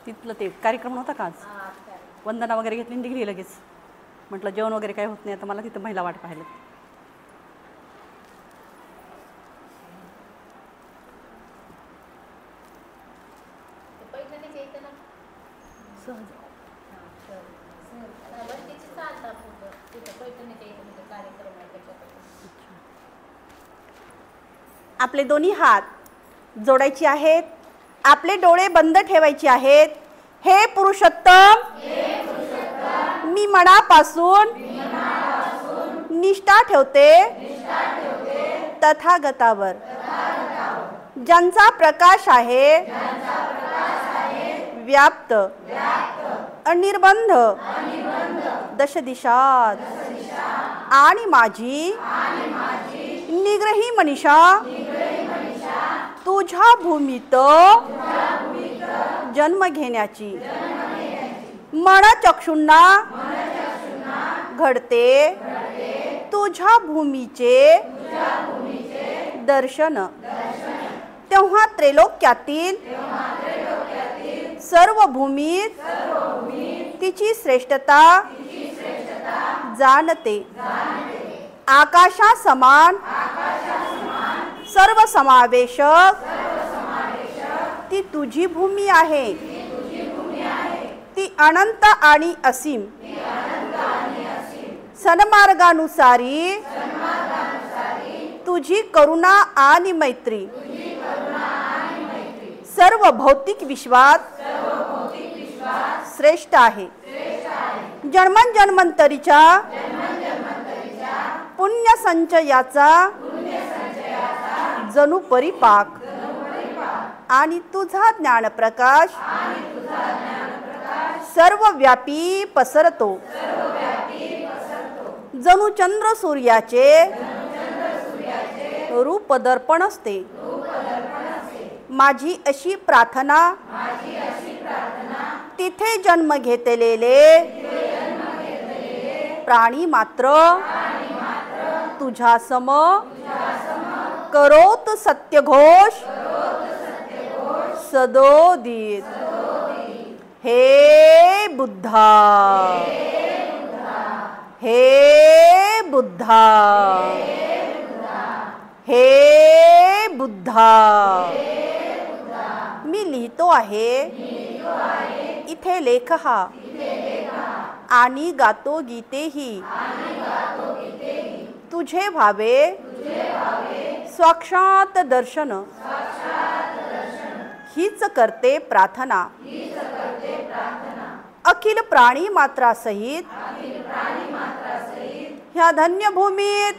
तिथलं ते कार्यक्रम नव्हता का आज, वंदना वगैरे घेतली निघली लगेच. म्हटलं जेवण वगैरे काही होत नाही, आता मला तिथं महिला वाट पाहिलं. आपले दोन्ही हात जोडायचे आहेत, आपले डोळे बंद ठेवायचे आहेत. हे पुरुषोत्तम, मी मनापासून निष्ठा ठेवते तथागतावर, ज्यांचा प्रकाश आहे व्याप्त अनिर्बंध दश दिशात, आणि माझी निग्रही मनीषा तुझ्या भूमीत जन्म घेण्याची मनचक्षुंना घडते तुझ्या भूमीचे दर्शन. तेव्हा त्रैलोक्यातील सर्व भूमीत तिची श्रेष्ठता जाणते. आकाशा समान सर्व समावेशक ती तुझी भूमी आहे. ती अनंत आणि असीम सन्मार्गानुसारी तुझी करुणा आणि मैत्री सर्व भौतिक विश्वात श्रेष्ठ आहे. जन्मजन्मांतरीच्या पुण्य संचयाचा जणू परिपाक, आणि तुझा ज्ञानप्रकाश सर्वव्यापी पसरतो. जणू चंद्र सूर्याचे रूप दर्पण असते. माझी अशी प्रार्थना तिथे जन्म घेतलेले प्राणी मात्र तुझ्या सम करोत सत्यघोष सदोदित. हे बुद्धा, हे बुद्धा, हे बुद्धा. मी लिहितो आहे इथे लेख हा, आणि गातो गीतेही. तुझे भावे साक्षात दर्शन, हीच करते प्रार्थना. अखिल प्राणी मात्रा सहित ह्या धन्य भूमीत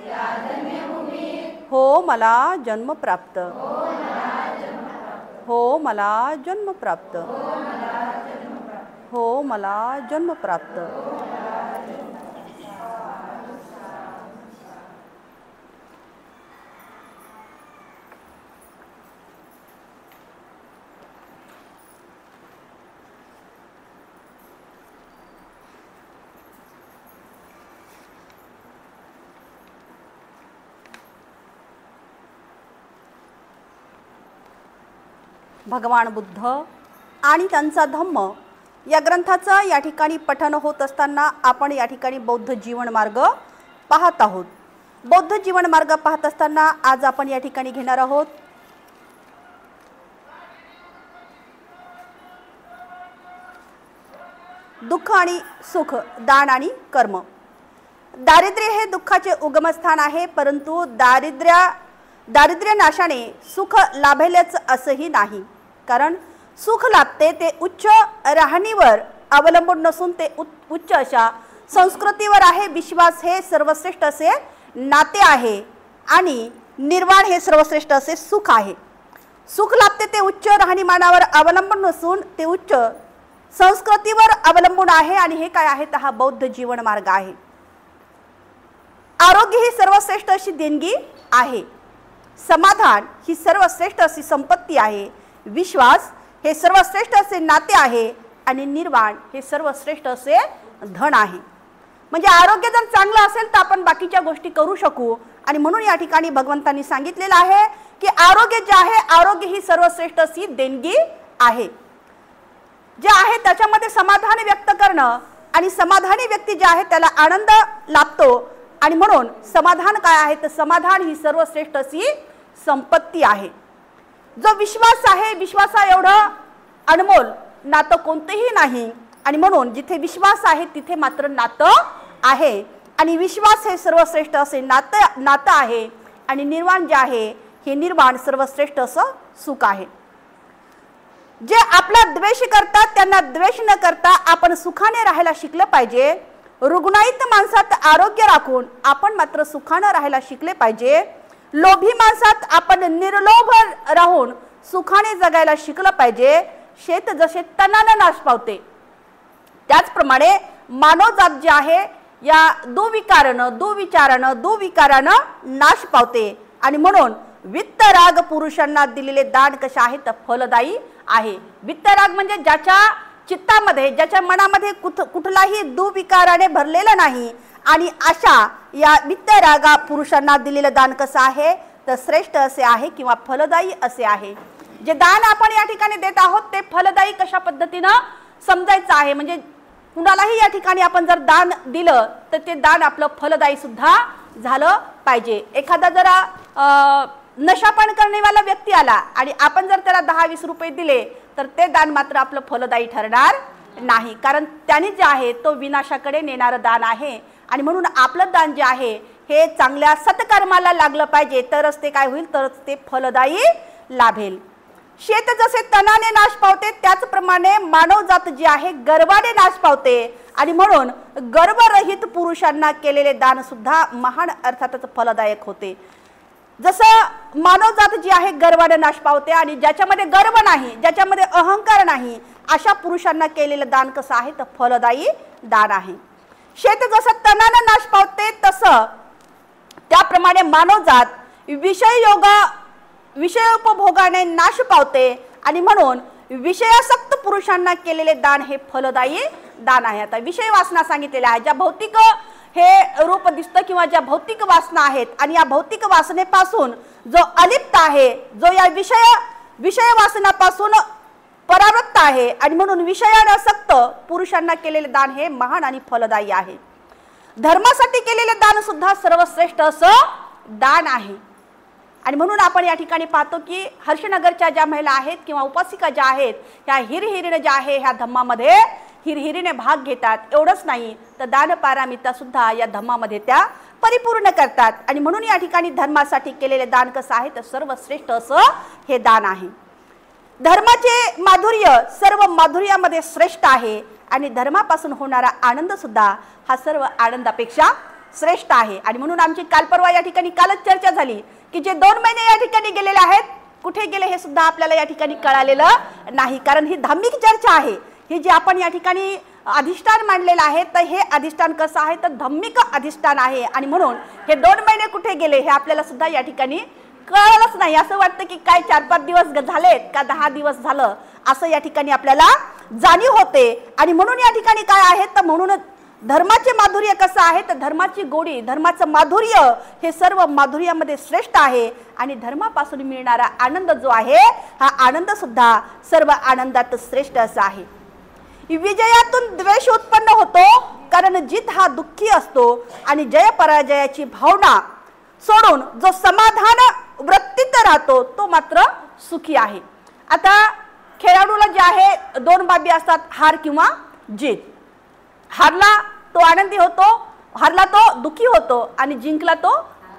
हो मला जन्म प्राप्त, हो मला जन्म प्राप्त, हो मला जन्म प्राप्त. भगवान बुद्ध आणि त्यांचा धम्म या ग्रंथाचं या ठिकाणी पठन होत असताना आपण या ठिकाणी बौद्ध जीवन मार्ग पाहत आहोत. बौद्ध जीवन मार्ग पाहत असताना आज आपण या ठिकाणी घेणार आहोत दुःख आणि सुख, दान आणि कर्म. दारिद्र्य हे दुःखाचे उगमस्थान आहे, परंतु दारिद्र्य नाशाने सुख लाभेलच असंही नाही. कारण सुख लाभते ते उच्च राहणीवर अवलंबून नसून ते उच्च अशा संस्कृतीवर आहे. विश्वास हे सर्वश्रेष्ठ असे नाते आहे आणि निर्वाण हे सर्वश्रेष्ठ असे सुख आहे. सुख लाभते ते उच्च राहणीमानावर अवलंबून नसून ते उच्च संस्कृतीवर अवलंबून आहे, आणि हे काय आहे तर हा बौद्ध जीवन मार्ग आहे. आरोग्य ही सर्वश्रेष्ठ अशी देणगी आहे. समाधान ही सर्वश्रेष्ठ अशी संपत्ती आहे. विश्वास हे सर्वश्रेष्ठ असे नाते आहे, आणि निर्वाण हे सर्वश्रेष्ठ असे धन आहे. म्हणजे आरोग्य जर चांगलं असेल तर आपण बाकीच्या गोष्टी करू शकू, आणि म्हणून या ठिकाणी भगवंतांनी सांगितलेलं आहे की आरोग्य जे आहे, आरोग्य ही सर्वश्रेष्ठ अशी देणगी आहे. जे आहे त्याच्यामध्ये समाधान व्यक्त करणं, आणि समाधानी व्यक्ती जे आहे त्याला आनंद लाभतो, आणि म्हणून समाधान काय आहे तर समाधान ही सर्वश्रेष्ठ अशी संपत्ती आहे. जो विश्वास आहे, विश्वासा एवढं अनमोल नातं कोणतेही नाही, आणि म्हणून जिथे विश्वास आहे तिथे मात्र नातं आहे, आणि विश्वास हे सर्वश्रेष्ठ असे नातं आहे, आणि निर्वाण जे आहे हे निर्वाण सर्वश्रेष्ठ असं सुख आहे. जे आपला द्वेष करतात त्यांना द्वेष न करता आपण सुखाने राहायला शिकलं पाहिजे. रुग्णाईत माणसात आरोग्य राखून आपण मात्र सुखाने राहायला शिकले पाहिजे. लोभी माणसात आपण निर्लोभ राहून सुखाने जगायला शिकलं पाहिजे. शेत जसे तणाने नाश पावते त्याचप्रमाणे मानवजात जे आहे या दुविचारानं नाश पावते, आणि म्हणून वित्तराग पुरुषांना दिलेले दान कसे आहे तर फलदायी आहे. वित्तराग म्हणजे ज्याच्या चित्तामध्ये, ज्याच्या मनामध्ये कुठलाही दुविकाराने भरलेला नाही, आणि अशा या वित्तरागा पुरुषांना दिलेलं दान कसं आहे तर श्रेष्ठ असे आहे किंवा फलदायी असे आहे. जे दान आपण या ठिकाणी देत आहोत ते फलदायी कशा पद्धतीनं समजायचं आहे. म्हणजे कुणालाही या ठिकाणी आपण जर दान दिलं तर ते दान आपलं फलदायी सुद्धा झालं पाहिजे. एखादा जरा नशापान करण्यावाला व्यक्ती आला आणि आपण जर त्याला 10-20 रुपये दिले तर ते दान मात्र आपलं फलदायी ठरणार नाही, कारण त्याने जे आहे तो विनाशाकडे नेणारं दान आहे, आणि म्हणून आपलं दान जे आहे हे चांगल्या सत्कर्माला लागलं पाहिजे, तरच ते काय होईल, तरच ते फलदायी लाभेल. शेत जसे तणाने नाश पावते त्याचप्रमाणे मानवजात जी आहे गर्वाने नाश पावते, आणि म्हणून गर्वरहित पुरुषांना केलेले दान सुद्धा महान अर्थातच फलदायक होते. जसं मानवजात जी आहे गर्वाने नाश पावते, आणि ज्याच्यामध्ये गर्व नाही, ज्याच्यामध्ये अहंकार नाही, अशा पुरुषांना केलेलं दान कसं आहे तर फलदायी दान आहे. शेत जसं तणाने नाश पावते तसं त्याप्रमाणे मानवजात विषयोपभोगाने नाश पावते, आणि म्हणून विषयासक्त पुरुषांना केलेले दान हे फलदायी दान आहे. आता विषय वासना सांगितलेले आहे, ज्या भौतिक हे रूप दिसतं किंवा ज्या भौतिक वासना आहेत, आणि या भौतिक वासनेपासून जो अलिप्त आहे, जो या विषय वासनापासून परावृत्त आहे, आणि म्हणून विषयासक्त पुरुषांना केलेले दान हे महान आणि फलदायी आहे. धर्मासाठी केलेले दान सुद्धा सर्वश्रेष्ठ असं दान आहे, आणि म्हणून आपण या ठिकाणी पाहतो की हर्षनगरच्या ज्या महिला आहेत किंवा उपासिका ज्या आहेत ह्या हिरहिरीने ज्या आहे ह्या धम्मामध्ये हिरहिरीने भाग घेतात. एवढंच नाही तर दानपारामिता सुद्धा या धम्मामध्ये त्या परिपूर्ण करतात, आणि म्हणून या ठिकाणी धर्मासाठी केलेले दान कसं आहे तर सर्वश्रेष्ठ असं हे दान आहे. धर्माचे माधुर्य सर्व माधुर्यामध्ये श्रेष्ठ आहे, आणि धर्मापासून होणारा आनंद सुद्धा हा सर्व आनंदापेक्षा श्रेष्ठ आहे. आणि म्हणून आमची काल परवा या ठिकाणी कालच चर्चा झाली की जे 2 महिने या ठिकाणी गेलेले आहेत कुठे गेले हे सुद्धा आपल्याला या ठिकाणी कळालेलं नाही, कारण ही धार्मिक चर्चा आहे. हे जे आपण या ठिकाणी अधिष्ठान मांडलेलं आहे तर हे अधिष्ठान कसं आहे तर धार्मिक अधिष्ठान आहे, आणि म्हणून हे 2 महिने कुठे गेले हे आपल्याला सुद्धा या ठिकाणी कळलंच नाही. असं वाटतं की काय 4-5 दिवस झालेत का 10 दिवस झालं असं या ठिकाणी आपल्याला जाणीव होते. आणि म्हणून या ठिकाणी काय आहे तर म्हणून धर्माचे माधुर्य कसं आहे तर धर्माची गोडी, धर्माचं माधुर्य हे सर्व माधुर्यामध्ये श्रेष्ठ आहे, आणि धर्मापासून मिळणारा आनंद जो आहे हा आनंद सुद्धा सर्व आनंदात श्रेष्ठ असा आहे. विजयातून द्वेष उत्पन्न होतो, कारण जित हा दुःखी असतो, आणि जय पराजयाची भावना सोडून जो समाधान वृत्तीत राहतो तो मात्र सुखी आहे. आता खेळाडूला जे आहे 2 बाबी असतात, हार किंवा जीत. हारला तो आनंदी होतो, हारला तो दुःखी होतो, आणि जिंकला तो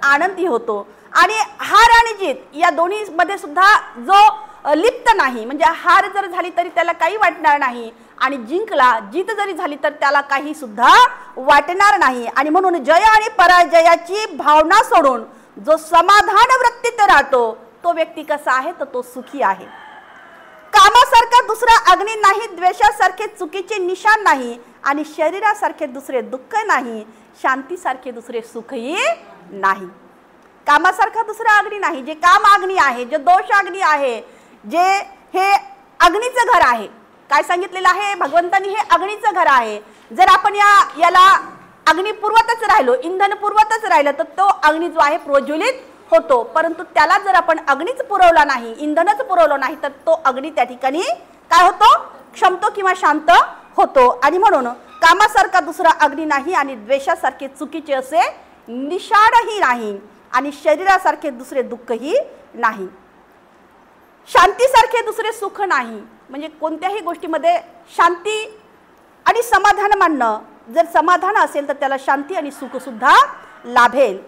आनंदी होतो. आणि हार आणि जीत या दोन्ही मध्ये सुद्धा जो लिप्त नाही, म्हणजे हार जर झाली तरी त्याला काही वाटणार नाही, आणि जीत जरी झाली तर त्याला काही सुद्धा वाटणार नाही. आणि म्हणून जय आणि पराजयाची भावना सोडून जो समाधान वृत्तीत राहतो तो व्यक्ती कसा आहे तर तो सुखी आहे. कामासारखा दुसरा अग्नी नाही, द्वेषासारखे चुकीचे निशाण नाही, आणि शरीरासारखे दुसरे दुःख नाही, शांतीसारखे दुसरे सुखही नाही. कामासारखा दुसरा अग्नी नाही, जे काम अग्नी आहे, जे दोष अग्नी आहे, जे हे अग्नीचं घर आहे. काय सांगितलेलं आहे भगवंतांनी, हे अग्नीचं घर आहे. जर आपण याला अग्नी पुरवतच राहिलो, इंधन पुरवतच राहिलं तर तो अग्नी जो आहे प्रज्वलित होतो, परंतु त्याला जर आपण अग्नीच पुरवला नाही, इंधनच पुरवलं नाही तर तो अग्नी त्या ठिकाणी काय होतो क्षमतो किंवा शांत होतो. आणि म्हणून कामासारखा दुसरा अग्नी नाही आणि द्वेषासारखे चुकीचे असे निषाडही नाही आणि शरीरासारखे दुसरे दुःखही नाही. शांतीसारखे दुसरे सुख नाही. म्हणजे कोणत्याही गोष्टीमध्ये शांती आणि समाधान मानणं, जर समाधान असेल तर त्याला शांती आणि सुख सुद्धा लाभेल.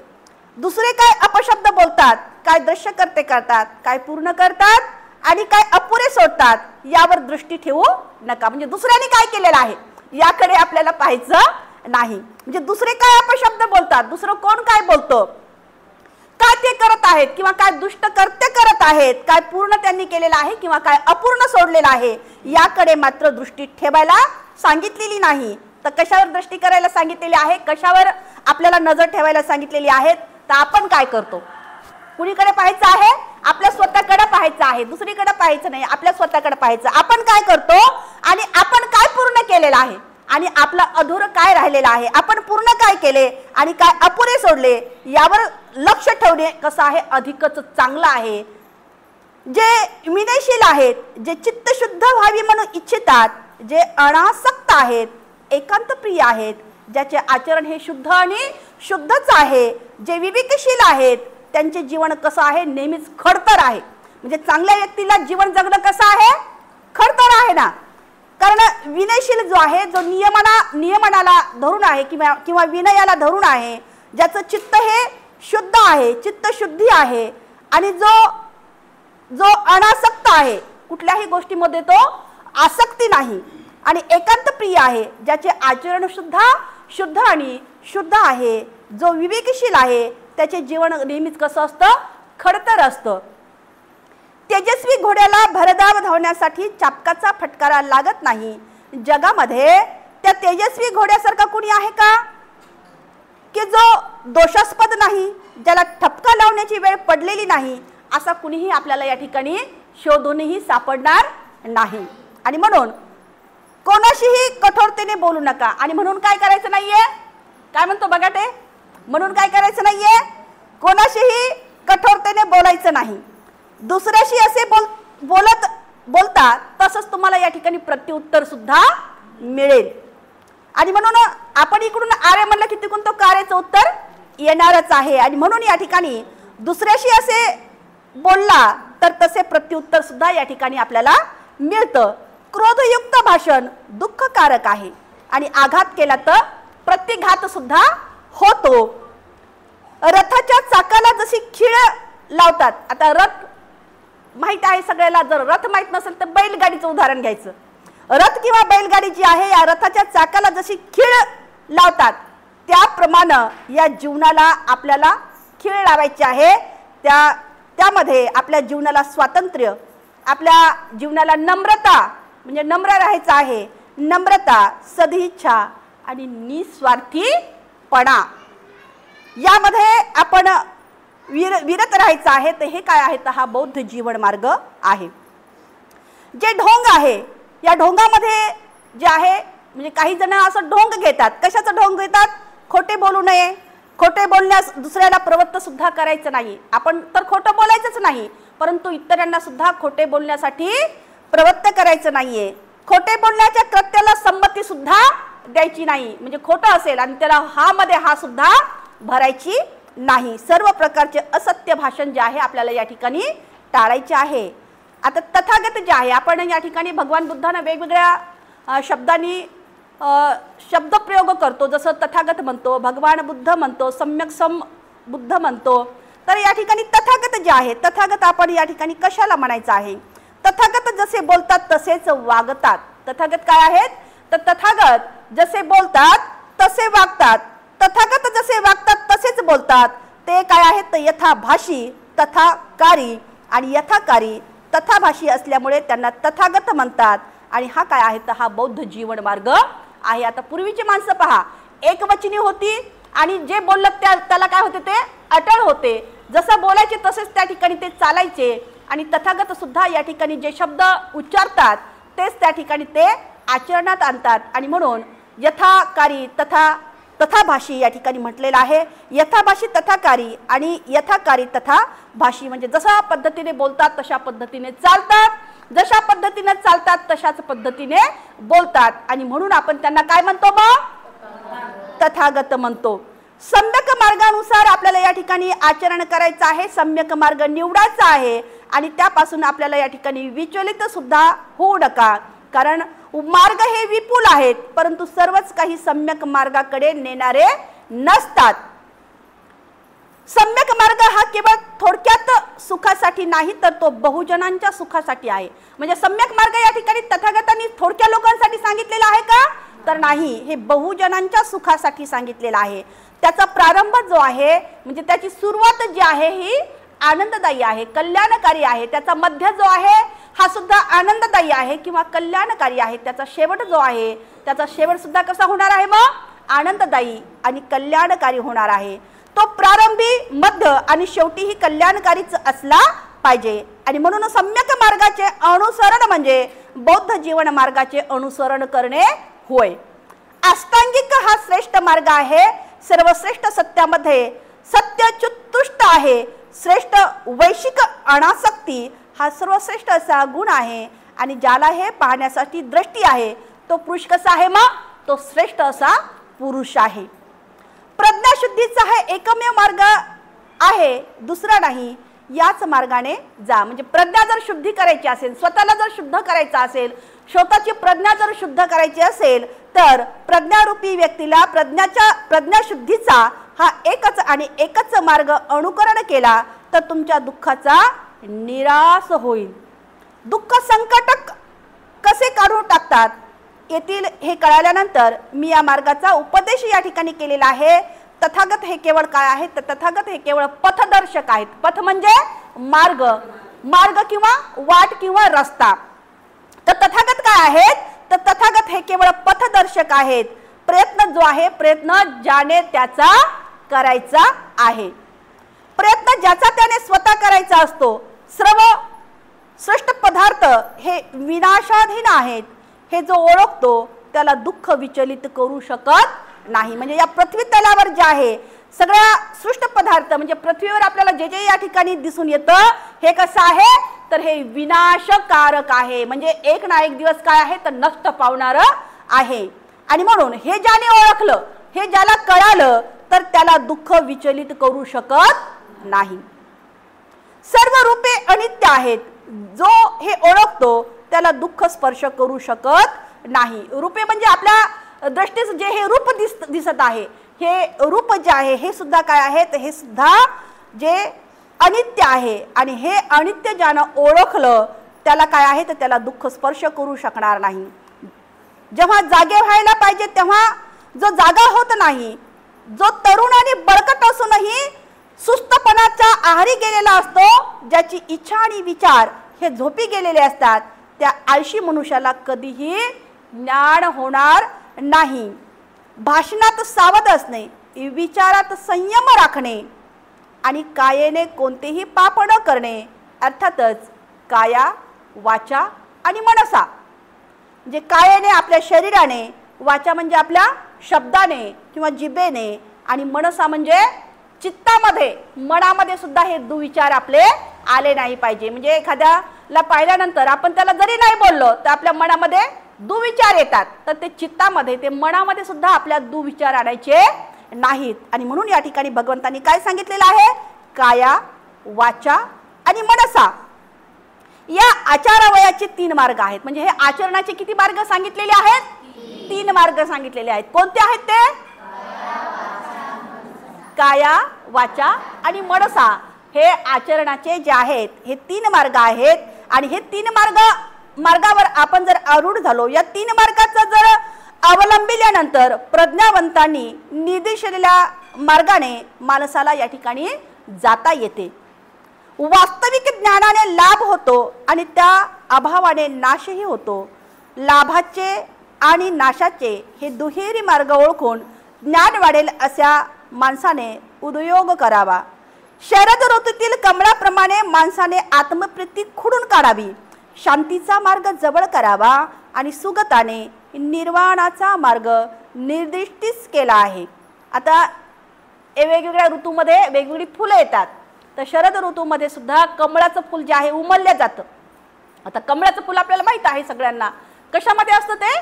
दुसरे काय अपशब्द बोलतात, काय दृश्यकर्ते करतात, काय पूर्ण करतात आणि काय अपुरे सोडतात यावर दृष्टी ठेवू नका. म्हणजे दुसऱ्याने काय केलेलं आहे याकडे आपल्याला पाहायचं नाही. म्हणजे दुसरे काय अपशब्द बोलतात, दुसरं कोण काय बोलतो, काय ते करत आहेत किंवा काय दुष्ट कर्ते करत आहेत, काय पूर्ण त्यांनी केलेलं आहे किंवा काय अपूर्ण सोडलेलं आहे याकडे मात्र दृष्टी ठेवायला सांगितलेली नाही. तर कशावर दृष्टी करायला सांगितलेली आहे, कशावर आपल्याला नजर ठेवायला सांगितलेली आहे. तर आपण काय करतो, कुणीकडे पाहायचं आहे, आपल्या स्वतःकडे पाहायचं आहे, दुसरीकडे पाहायचं नाही, आपल्या स्वतःकडे पाहायचं. आपण काय करतो आणि आपण काय पूर्ण केलेलं आहे आणि आपलं अधुरं काय राहिलेलं आहे, आपण पूर्ण काय केले आणि काय अपुरे सोडले यावर लक्ष ठेवणे कसं आहे अधिकच चांगलं आहे. जे विनयशील आहेत, जे चित्तशुद्ध व्हावी म्हणून इच्छितात, जे अनासक्त आहेत, एकांतप्रिय आहेत, ज्याचे आचरण हे शुद्ध आणि शुद्धच आहे, जे विवेकशील आहेत, त्यांचे जीवन कसं आहे नेहमीच खडतर आहे. म्हणजे चांगल्या व्यक्तीला जीवन जगणं कसं आहे, खडतर आहे ना. कारण विनयशील जो आहे, जो नियमनाला धरून आहे किंवा विनयाला धरून आहे, ज्याचं चित्त हे शुद्ध आहे, चित्तशुद्धी आहे आणि जो अनासक्त आहे, कुठल्याही गोष्टीमध्ये तो आसक्ती नाही आणि एकांतप्रिय आहे, ज्याचे आचरण सुद्धा शुद्ध आणि शुद्ध आहे, जो विवेकशील आहे, त्याचे जीवन नेहमीच कसं असतं, खडतर असतं. तेजस्वी घोड्याला भरधाव धावण्यासाठी चापकाचा फटकारा लागत नाही. जगामध्ये त्या तेजस्वी घोड्यासारखा कुणी आहे का, की जो दोषास्पद नाही, ज्याला ठपका लावण्याची वेळ पडलेली नाही, असा कुणीही आपल्याला या ठिकाणी शोधूनही सापडणार नाही. आणि म्हणून कोणाशीही कठोरतेने बोलू नका. आणि म्हणून काय करायचं नाहीये, काय म्हणतो बघा ते, म्हणून काय करायचं नाहीये, कोणाशीही कठोरतेने बोलायचं नाही. दुसऱ्याशी असे बोलता तसंच तुम्हाला या ठिकाणी प्रत्युत्तर सुद्धा मिळेल. आणि म्हणून आपण इकडून आरे म्हणलं की तिकडून तो कारेचं उत्तर येणारच आहे. आणि म्हणून या ठिकाणी दुसऱ्याशी असे बोलला तर तसे प्रत्युत्तर सुद्धा या ठिकाणी आपल्याला मिळतं. क्रोधयुक्त भाषण दुःखकारक आहे आणि आघात केला तर प्रतिघात सुद्धा होतो. रथाच्या चाकाला जशी खीळ लावतात, आता रथ माहित आहे सगळ्याला, जर रथ माहित नसेल तर बैलगाडीचं उदाहरण घ्यायचं. रथ किंवा बैलगाडी जी आहे या रथाच्या चाकाला जशी खीळ लावतात त्याप्रमाणे या जीवनाला आपल्याला खीळ लावायची आहे. त्यामध्ये आपल्या जीवनाला स्वातंत्र्य, आपल्या जीवनाला नम्रता म्हणजे नम्र राहायचं आहे, नम्रता, सदिच्छा आणि निस्वार्थीपणा यामध्ये आपण विरत राहायचं आहे. तर हे काय आहे, तर हा बौद्ध जीवन मार्ग आहे. जे ढोंग आहे या ढोंगामध्ये जे आहे म्हणजे काही जण असं ढोंग घेतात. कशाचं ढोंग घेतात, खोटे बोलू नये, खोटे बोलण्यास दुसऱ्याला प्रवृत्त सुद्धा करायचं नाही. आपण तर खोटं बोलायचंच नाही, परंतु इतरांना सुद्धा खोटे बोलण्यासाठी प्रवृत्त करायचं नाहीये. खोटे बोलण्याच्या कृत्याला संमती सुद्धा द्यायची नाही. म्हणजे खोटं असेल आणि त्याला हा मध्ये हा सुद्धा भरायची नाही. सर्व प्रकारचे असत्य भाषण जे आहे आपल्याला या ठिकाणी टाळायचे आहे. आता तथागत जे आहे, आपण या ठिकाणी भगवान बुद्धांना वेगवेगळ्या शब्दांनी शब्दप्रयोग करतो. जसं तथागत म्हणतो, भगवान बुद्ध म्हणतो, सम्यक सम बुद्ध म्हणतो. तर या ठिकाणी तथागत जे आहे, तथागत आपण या ठिकाणी कशाला म्हणायचं आहे, तथागत जसे बोलतात तसेच वागतात. तथागत काय आहेत, तर तथागत जसे बोलतात तसे वागतात, तथागत जसे वागतात तसेच बोलतात. ते काय आहेत, तर यथाभाषी, तथाकारी आणि यथाकारी तथाभाषी असल्यामुळे त्यांना तथागत म्हणतात. आणि हा काय आहे, तर हा बौद्ध जीवन मार्ग आहे. आता पूर्वीची माणसं पहा, एकवचनी होती आणि जे बोललं त्याला काय होते, ते अटळ होते. जसं बोलायचे तसेच त्या ठिकाणी ते चालायचे. आणि तथागत सुद्धा या ठिकाणी जे शब्द उच्चारतात तेच त्या ठिकाणी ते आचरणात आणतात. आणि म्हणून यथाकारी तथाभाषी या ठिकाणी म्हटलेलं आहे. यथाभाषी तथाकारी आणि यथाकारी तथाभाषी म्हणजे जशा पद्धतीने बोलतात तशा पद्धतीने चालतात, जशा पद्धतीने चालतात तशाच पद्धतीने बोलतात आणि म्हणून आपण त्यांना काय म्हणतो मग तथागत म्हणतो। सम्यक मार्गानुसार आपल्याला या ठिकाणी आचरण करायचं आहे, सम्यक मार्ग निवडायचा आहे आणि त्यापासून आपल्याला या ठिकाणी विचलित सुद्धा होऊ नका, कारण मार्ग हे विपुल आहेत परंतु सर्वच काही सम्यक मार्गाकडे नेणारे नसतात। सम्यक मार्ग हा केवळ थोडक्यात सुखासाठी नाही तर तो बहुजनांच्या सुखासाठी आहे। म्हणजे सम्यक मार्ग या ठिकाणी तथागतांनी थोडक्या लोकांसाठी सांगितलेला आहे का तर नाही, हे बहुजनांच्या सुखासाठी सांगितलेला आहे। त्याचा प्रारंभ जो आहे म्हणजे त्याची सुरुवात जी आहे ही आनंददायी आहे, कल्याणकारी आहे। त्याचा मध्य जो आहे हा सुद्धा आनंददायी आहे किंवा कल्याणकारी आहे। त्याचा शेवट जो आहे त्याचा शेवट सुद्धा कसा होणार आहे मग आनंददायी आणि कल्याणकारी होणार आहे। तो प्रारंभी मध्य आणि शेवटी ही कल्याणकारीच असला पाहिजे आणि म्हणून सम्यक मार्गाचे अनुसरण म्हणजे बौद्ध जीवन मार्गाचे अनुसरण करणे होय। अष्टांगिक हा श्रेष्ठ मार्ग आहे, सर्वश्रेष्ठ सत्यामध्ये सत्यच्युतुष्ट आहे, श्रेष्ठ वैशिक अनासक्ती हा सर्वश्रेष्ठ असा गुण आहे आणि ज्याला हे पाहण्यासाठी दृष्टी आहे तो पुरुष कसा आहे मग तो श्रेष्ठ असा पुरुष आहे। प्रज्ञाशुद्धीचा हा एकमेव मार्ग आहे, दुसरा नाही। याच मार्गाने जा, म्हणजे प्रज्ञा जर शुद्धी करायची असेल, स्वतःला जर शुद्ध करायचं असेल, स्वतःची प्रज्ञा जर शुद्ध करायची असेल तर प्रज्ञारूपी व्यक्तीला प्रज्ञाशुद्धीचा हा एकच आणि एकच मार्ग अनुकरण केला तर तुमच्या दुःखाचा निराश होईल। दुःख संकट कसे काढून टाकतात येथील हे कळाल्यानंतर मी या मार्गाचा उपदेश या ठिकाणी केलेला आहे। तथागत हे केवळ काय आहे तर तथागत हे केवळ पथदर्शक आहेत। पथ म्हणजे मार्ग, मार्ग किंवा वाट किंवा रस्ता। तर तथागत काय आहेत तर तथागत हे केवळ पथदर्शक आहेत। प्रयत्न जो आहे प्रयत्न ज्याने त्याचा करायचा आहे, प्रयत्न ज्याचा त्याने स्वतः करायचा असतो। सर्व श्रेष्ठ पदार्थ हे विनाशाधीन आहेत हे जो ओळखतो त्याला दुःख विचलित करू शकत नाही। म्हणजे या पृथ्वी तलावर जे आहे सगळ्या सृष्ट पदार्थ म्हणजे पृथ्वीवर आपल्याला जे जे या ठिकाणी दिसून येतं हे कसं आहे तर हे विनाशकारक आहे, म्हणजे एक ना एक दिवस काय आहे तर नष्ट पावणार आहे। आणि म्हणून हे ज्याने ओळखलं, हे ज्याला कळालं तर त्याला दुःख विचलित करू शकत नाही। सर्व रूपे अनित्य आहेत, जो हे ओळखतो त्याला दुःख स्पर्श करू शकत नाही। रूपे म्हणजे आपल्या दृष्टीस जे हे रूप दिसत आहे, हे रूप जे आहे हे सुद्धा काय आहे तर हे सुद्धा जे अनित्य आहे आणि हे अनित्य ज्यानं ओळखलं त्याला काय आहे तर त्याला दुःख स्पर्श करू शकणार नाही। जेव्हा जागे व्हायला पाहिजे तेव्हा जो जागा होत नाही, जो तरुण आणि बळकट असूनही सुस्तपणाच्या आहारी गेलेला असतो, ज्याची इच्छा आणि विचार हे झोपी गेलेले असतात, त्या आळशी मनुष्याला कधीही ज्ञान होणार नाही। भाषणात सावध असणे, विचारात संयम राखणे आणि कायेने कोणतेही पाप न करणे, अर्थातच काया वाचा आणि मनसा, जे कायेने आपल्या शरीराने, वाचा म्हणजे आपल्या शब्दाने किंवा जिभेने आणि मनसा म्हणजे चित्तामध्ये मनामध्ये सुद्धा हे दुविचार आपले आले नाही पाहिजे। म्हणजे एखाद्याला पाहिल्यानंतर आपण त्याला जरी नाही बोललो तर आपल्या मनामध्ये दुविचार येतात, तर ते चित्तामध्ये ते मनामध्ये सुद्धा आपल्या दुविचार आणायचे नाहीत। आणि म्हणून या ठिकाणी भगवंतांनी काय सांगितलेलं आहे, काया वाचा आणि मनसा या आचारावयाचे 3 मार्ग आहेत। म्हणजे हे आचरणाचे किती मार्ग सांगितलेले आहेत, 3 मार्ग सांगितलेले आहेत। कोणते आहेत ते, काया वाचा आणि मनसा हे आचरणाचे जे आहेत हे 3 मार्ग आहेत। आणि हे 3 मार्गावर आपण जर आरूढ झालो, या 3 मार्गाचा जर अवलंबिल्यानंतर प्रज्ञावंतांनी निर्देशिलेल्या मार्गाने माणसाला या ठिकाणी जाता येते। वास्तविक ज्ञानाने लाभ होतो आणि त्या अभावाने नाशही होतो। लाभाचे आणि नाशाचे हे दुहेरी मार्ग ओळखून ज्ञान वाढेल अशा माणसाने उद्योग करावा। शरद ऋतूतील कमळाप्रमाणे माणसाने आत्मप्रीती खुडून काढावी, शांतीचा मार्ग जवळ करावा आणि सुगताने निर्वाणाचा मार्ग निर्दिष्टीस केला आहे। आता वेगवेगळ्या ऋतूमध्ये वेगवेगळी फुलं येतात, तर शरद ऋतूमध्ये सुद्धा कमळाचं फूल जे आहे उमललं जातं आता कमळाचं फुल आपल्याला माहित आहे सगळ्यांना, कशामध्ये असतं ते?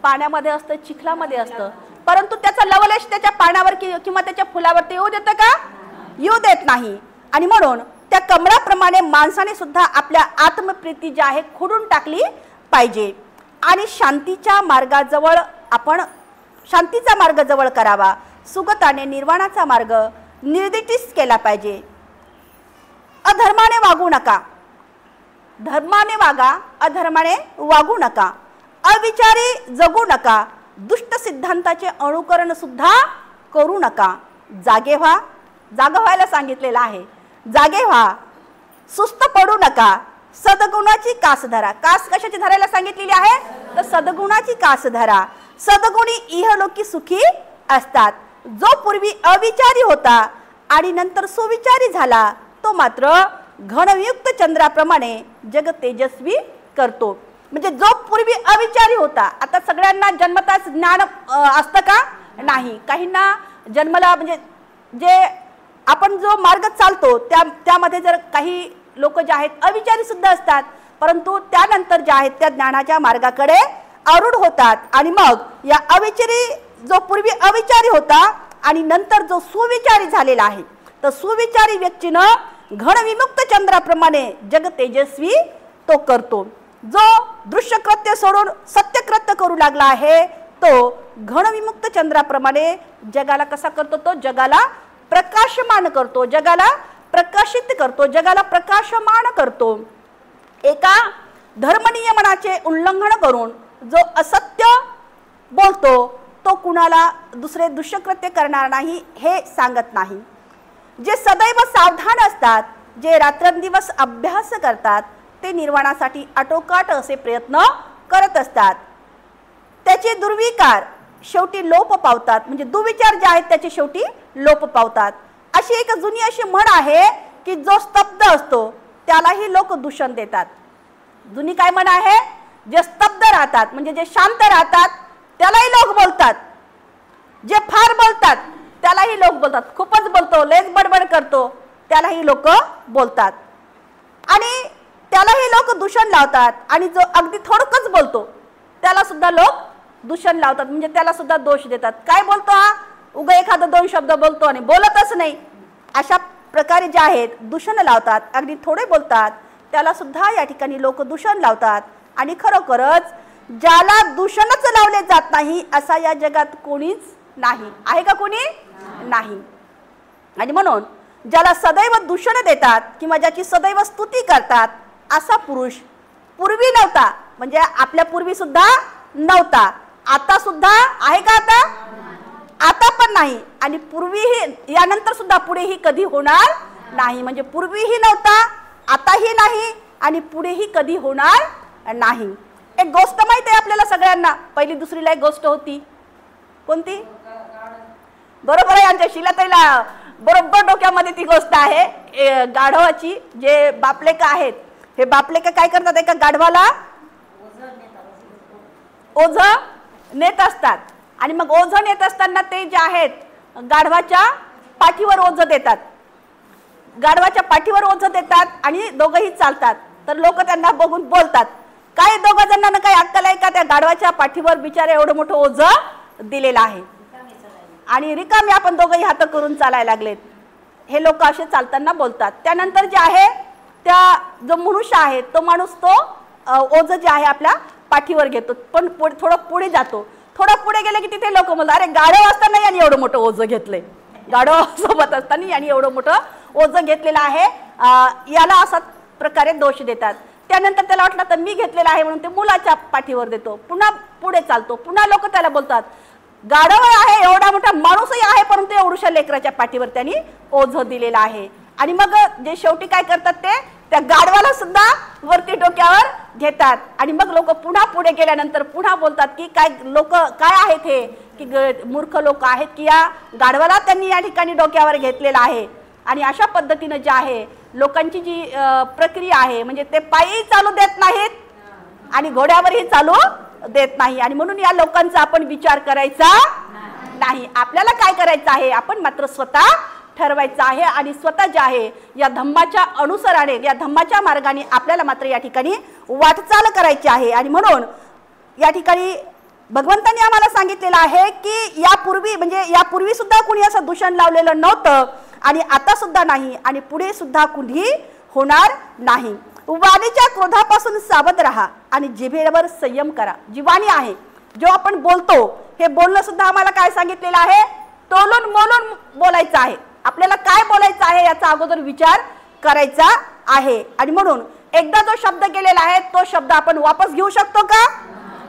पाण्यामध्ये असतं, चिखलामध्ये असतं, परंतु त्याचा लवलेश त्याच्या पाण्यावर किंवा त्याच्या फुलावरती येऊ देतं का? येऊ देत नाही. आणि म्हणून त्या कमळाप्रमाणे माणसाने सुद्धा आपल्या आत्मप्रीती जी आहे खोडून टाकली पाहिजे आणि शांतीच्या मार्गाजवळ आपण शांतीचा मार्ग जवळ करावा, सुगताने निर्वाणाचा मार्ग निर्दिष्ट केला पाहिजे. अधर्माने वागू नका, धर्माने वागा, अधर्माने वागू नका, अविचारी जगू नका, दुष्ट सिद्धांताचे अनुकरण सुद्धा करू नका, जागे व्हा, जागा व्हायला सांगितलेलं आहे, जागे व्हा, सुस्त पडू नका, सद्गुणाची कास धरा. कास कशाची धरायला सांगितलेली आहे? तर सद्गुणाची कास धरा. सद्गुणी इहलोकी सुखी असतात. जो पूर्वी अविचारी होता आणि नंतर सुविचारी झाला, तो मात्र घनयुक्त चंद्राप्रमाणे जग तेजस्वी करतो. म्हणजे जो पूर्वी अविचारी होता, आता सगळ्यांना जन्मताच ज्ञान असतं का? नाही. काहींना जन्मला म्हणजे जे आपण जो मार्ग चालतो त्यामध्ये जर काही लोक जे आहेत अविचारी सुद्धा असतात, परंतु त्यानंतर जे आहेत त्या ज्ञानाच्या मार्गाकडे आरूढ होतात आणि मग या अविचारी जो पूर्वी अविचारी होता आणि नंतर जो सुविचारी झालेला आहे, तर सुविचारी व्यक्तीनं घनविमुक्त चंद्राप्रमाणे जग तेजस्वी तो करतो. जो दृश्यकृत्य सोडून सत्यकृत्य करू लागला आहे, तो घनविमुक्त चंद्राप्रमाणे जगाला कसा करतो? तो जगाला प्रकाशमान करतो, जगाला प्रकाशित करतो, जगाला प्रकाशमान करतो. एका धर्मनियमनाचे उल्लंघन करून जो असत्य बोलतो तो कुणाला दुसरे दुष्कृत्य करणार नाही हे सांगत नाही. जे सदैव सावधान असतात, जे रात्रंदिवस अभ्यास करतात, ते निर्वाणासाठी आटोकाट असे प्रयत्न करत असतात. त्याचे दुर्विकार शेवटी लोप पावतात, म्हणजे दुविचार जे आहेत त्याचे शेवटी लोप पावतात. अशी एक जुनी अशी म्हण आहे की जो स्तब्ध असतो त्यालाही लोक दूषण देतात. जुनी काय म्हण आहे? जे स्तब्ध राहतात म्हणजे जे शांत राहतात त्यालाही लोक बोलतात, जे फार बोलतात त्यालाही लोक बोलतात, खूपच बोलतो, लयच बडबड करतो त्यालाही लोक बोलतात आणि त्यालाही लोक दूषण लावतात. आणि जो अगदी थोडकच बोलतो त्याला सुद्धा लोक दूषण लावतात, म्हणजे त्याला सुद्धा दोष देतात. काय बोलतो हा? उगा एखादा दोन शब्द बोलतो आणि बोलतच नाही. अशा प्रकारे जे आहेत दूषण लावतात, अगदी थोडे बोलतात त्याला सुद्धा या ठिकाणी लोक दूषण लावतात. आणि खरोखरच ज्याला दूषणच लावले जात नाही असा या जगात कोणीच नाही. आहे का कोणी? नाही. आणि म्हणून ज्याला सदैव दूषण देतात किंवा ज्याची सदैव स्तुती करतात असा पुरुष पूर्वी नव्हता, म्हणजे आपल्या पूर्वी सुद्धा नव्हता, आता सुद्धा आहे का? आता पण नाही आणि पूर्वीही यानंतर सुद्धा पुढेही कधी होणार नाही. म्हणजे पूर्वीही नव्हता, आताही नाही आणि पुढेही कधी होणार नाही. एक गोष्ट माहिती आहे आपल्याला सगळ्यांना, पहिली दुसरीला एक गोष्ट होती. कोणती? बरोबर आहे, आमच्या शिलाताईला बरोबर डोक्यामध्ये ती गोष्ट आहे गाढवाची. जे बापलेका आहेत, हे बापलेका काय करतात? एका गाढवाला ओझ नेत असतात आणि मग ओझ नेत असताना ते जे आहेत गाढवाच्या पाठीवर ओझ देतात, गाढवाच्या पाठीवर ओझ देतात आणि दोघंही चालतात. तर लोक त्यांना बघून बोलतात, काय दोघं जणांना काही अक्कल आहे का? त्या गाढवाच्या पाठीवर बिचारे एवढं मोठं ओझ दिलेलं आहे आणि रिकामे आपण दोघंही हात करून चालायला लागलेत. हे लोक असे चालताना बोलतात. त्यानंतर जे आहे त्या जो मनुष्य आहे तो माणूस तो ओझ जे आहे आपल्या पाठीवर घेतो, पण थोडं पुढे जातो. थोडं पुढे गेले की तिथे लोक म्हणतात, अरे गाढव असताना यांनी एवढं मोठं ओझ घेतलंय, गाढव सोबत असताना यांनी एवढं मोठं ओझ घेतलेलं आहे, याला असा प्रकारे दोष देतात. त्यानंतर त्याला वाटलं तर मी घेतलेला आहे म्हणून ते मुलाच्या पाठीवर देतो, पुन्हा पुढे चालतो. पुन्हा लोक त्याला बोलतात, गाढव आहे, एवढा मोठा माणूसही आहे, परंतु एवढ्याशा लेकराच्या पाठीवर त्यांनी ओझ दिलेला आहे. आणि मग जे शेवटी काय करतात ते त्या गाढवाला सुद्धा वरती डोक्यावर घेतात आणि मग लोक पुन्हा पुढे गेल्यानंतर पुन्हा बोलतात की काय लोक काय आहेत हे, की मूर्ख लोक आहेत की या गाढवाला त्यांनी या ठिकाणी डोक्यावर घेतलेला आहे. आणि अशा पद्धतीने जे आहे लोकांची जी प्रक्रिया आहे, म्हणजे ते पायी चालू देत नाहीत आणि घोड्यावरही चालू देत नाही. आणि म्हणून या लोकांचा आपण विचार करायचा नाही. आपल्याला काय करायचं आहे? आपण मात्र स्वतः ठरवायचं आहे आणि स्वतः जे आहे या धम्माच्या अनुसराने, या धम्माच्या मार्गाने आपल्याला मात्र या ठिकाणी वाटचाल करायची आहे। आणि म्हणून या ठिकाणी भगवंतांनी आम्हाला सांगितलेलं आहे की यापूर्वी सुद्धा कुणी असं दूषण लावलेलं नव्हतं आणि आता सुद्धा नाही आणि पुढे सुद्धा कुणी होणार नाही। वाणीच्या क्रोधापासून सावध राहा आणि जिभेवर संयम करा। जी वाणी आहे, जो आपण बोलतो, हे बोलणं सुद्धा आम्हाला काय सांगितलेलं आहे, तोलून मोलून बोलायचं आहे। आपल्याला काय बोलायचं आहे याचा अगोदर विचार करायचा आहे। आणि म्हणून एकदा जो शब्द केलेला आहे तो शब्द आपण वापस घेऊ शकतो का?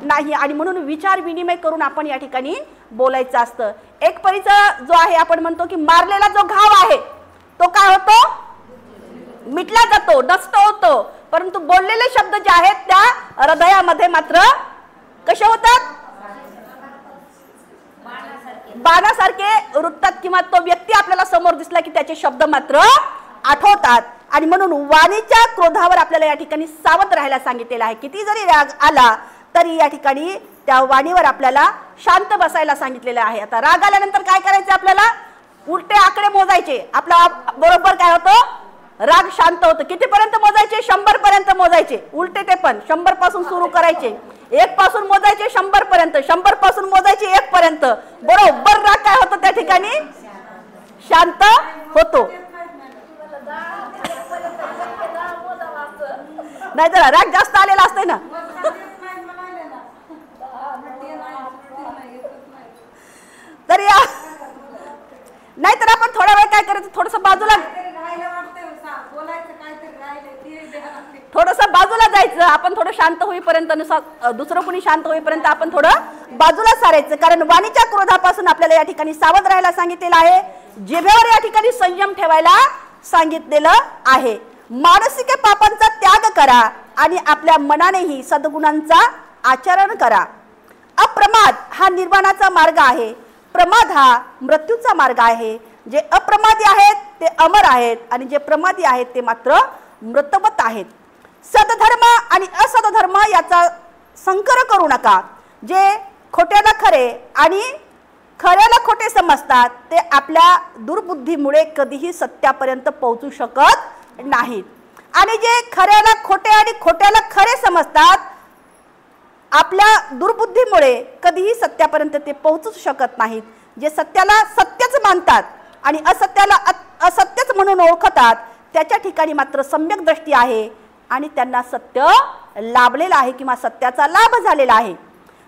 नाही। आणि म्हणून विचार विनिमय करून आपण या ठिकाणी बोलायचं असतं। एक परीचा जो आहे, आपण म्हणतो की मारलेला जो घाव आहे तो काय होतो, मिटला जातो, नष्ट होतो, परंतु बोललेले शब्द जे आहेत त्या हृदयामध्ये मात्र कसे होतात, बाणासारखे रुततात किंवा तो व्यक्ती आपल्याला समोर दिसला की त्याचे शब्द मात्र आठवतात। आणि म्हणून वाणीच्या क्रोधावर आपल्याला या ठिकाणी सावध राहायला सांगितलेलं आहे। किती जरी राग आला तरी या ठिकाणी त्या वाणीवर आपल्याला शांत बसायला सांगितलेलं आहे। आता राग आल्यानंतर काय करायचं, आपल्याला उलटे आकडे मोजायचे। आपला बरोबर काय होतं, राग शांत होतं। कितीपर्यंत मोजायचे, 100 पर्यंत मोजायचे। उलटे ते पण 100 पासून सुरू करायचे, 1 पासून मोजायचे 100 पर्यंत, 100 पासून मोजायचे 1 पर्यंत। बरोबर राग काय होतं त्या ठिकाणी, शांत होतो। नाही तर राग जास्त आलेला असते ना, तर या नाहीतर आपण थोडा वेळ काय करायचं, थोडस बाजूला जायचं। आपण थोडं शांत होईपर्यंत, दुसरं कोणी शांत होईपर्यंत आपण थोडं बाजूला सारायचं। कारण वाणीच्या क्रोधापासून आपल्याला या ठिकाणी सावध राहायला सांगितलेलं आहे। जिभेवर या ठिकाणी संयम ठेवायला सांगितलेलं आहे। मानसिक पापांचा त्याग करा आणि आपल्या मनानेही सद्गुणांचा आचरण करा। अप्रमाद हा निर्वाणाचा मार्ग आहे, प्रमाद हा मृत्यूचा मार्ग आहे। जे अप्रमादी आहेत ते अमर आहेत आणि जे प्रमादी आहेत ते मात्र मृतवत आहेत। सदधर्म आणि असदधर्म याचा संकर करू नका। जे खोट्याला खरे आणि खऱ्याला खोटे समजतात ते आपल्या दुर्बुद्धीमुळे कधीही सत्यापर्यंत पोहोचू शकत नाहीत आणि जे खऱ्याला खोटे आणि खोट्याला खरे समजतात आपल्या दुर्बुद्धीमुळे कधीही सत्यापर्यंत ते पोहोचू शकत नाहीत। जे सत्याला सत्यच मानतात आणि असत्याला असत्यच म्हणून ओळखतात त्याच्या ठिकाणी मात्र सम्यक दृष्टी आहे आणि त्यांना सत्य लाभलेलं आहे किंवा सत्याचा लाभ झालेला आहे।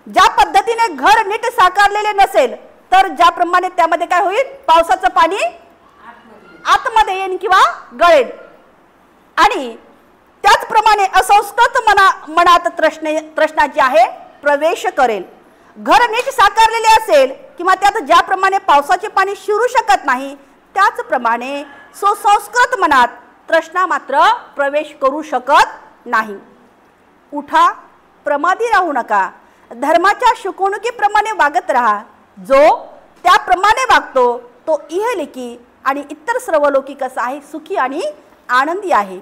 ज्या पद्धतीने घर नीट साकारलेले नसेल तर ज्याप्रमाणे त्यामध्ये काय होईल, पावसाचं पाणी आतमध्ये येईल किंवा गळेल आणि त्याचप्रमाणे असंस्कृत मनात तृष्णा जी आहे प्रवेश करेल। घर नीट साकारलेले असेल किंवा त्यात ज्याप्रमाणे पावसाचे पाणी शिरू शकत नाही त्याचप्रमाणे सुसंस्कृत मनात तृष्णा मात्र प्रवेश करू शकत नाही। उठा, प्रमादी राहू नका, धर्माच्या शिकवणुकीप्रमाणे वागत राहा। जो त्याप्रमाणे वागतो तो इहलिकी आणि इतर सर्वलोकी कसा आहे, सुखी आणि आनंदी आहे।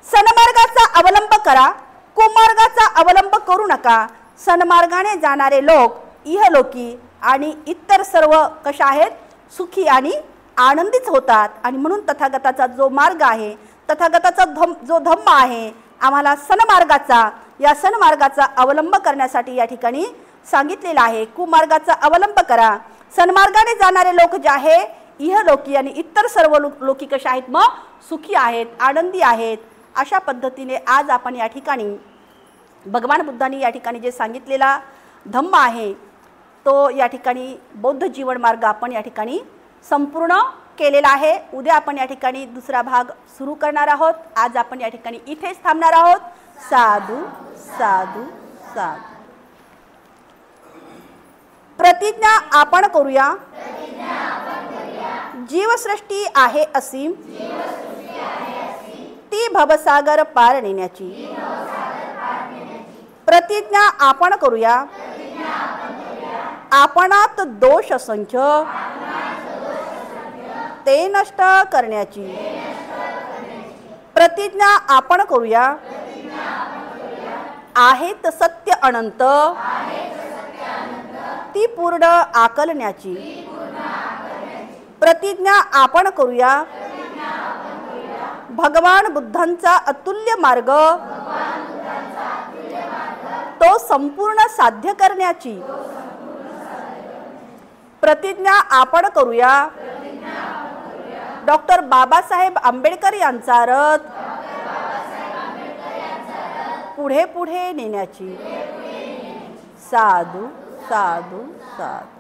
सन्मार्गाचा अवलंब करा, कुमार्गाचा अवलंब करू नका। सन्मार्गाने जाणारे लोक इहलोकी आणि इतर सर्व कशा आहेत, सुखी आणि आनंदीच होतात। आणि म्हणून तथागताचा जो मार्ग आहे, तथागताचा जो धम्म आहे, आम्हाला सन्मार्गाचा, या सन्मार्गाचा अवलंब करण्यासाठी या ठिकाणी सांगितलेला आहे। कुमार्गाचा अवलंब करा। सन्मार्गाने जाणारे लोक जे आहे इहलोकी आणि इतर सर्व लोकी कशा आहेत, मग सुखी आहेत, आनंदी आहेत। अशा पद्धतीने आज आपण या ठिकाणी भगवान बुद्धांनी या ठिकाणी जे सांगितलेला धम्म आहे तो या ठिकाणी बौद्ध जीवन मार्ग आपण या ठिकाणी संपूर्ण केलेला आहे। उद्या आपण या ठिकाणी दुसरा भाग सुरू करणार आहोत। आज आपण या ठिकाणी इथेच थांबणार आहोत। साधू साधू साधू। प्रतिज्ञा आपण करूया, जीवसृष्टी आहे असीम, ती भवसागर पार नेण्याची। प्रतिज्ञा आपण करूया, आपणात दोष असंख्य, ते नष्ट करण्याची। प्रतिज्ञा आपण करूया, आहेत सत्य अनंत, ती पूर्ण आकलण्याची। प्रतिज्ञा आपण करूया भगवान बुद्धांचा अतुल्य मार्ग तो संपूर्ण साध्य करण्याची प्रतिज्ञा आपण करूया डॉक्टर बाबासाहेब आंबेडकर यांचा रथ पुढे पुढे नेण्याची. साधू साधू साधू.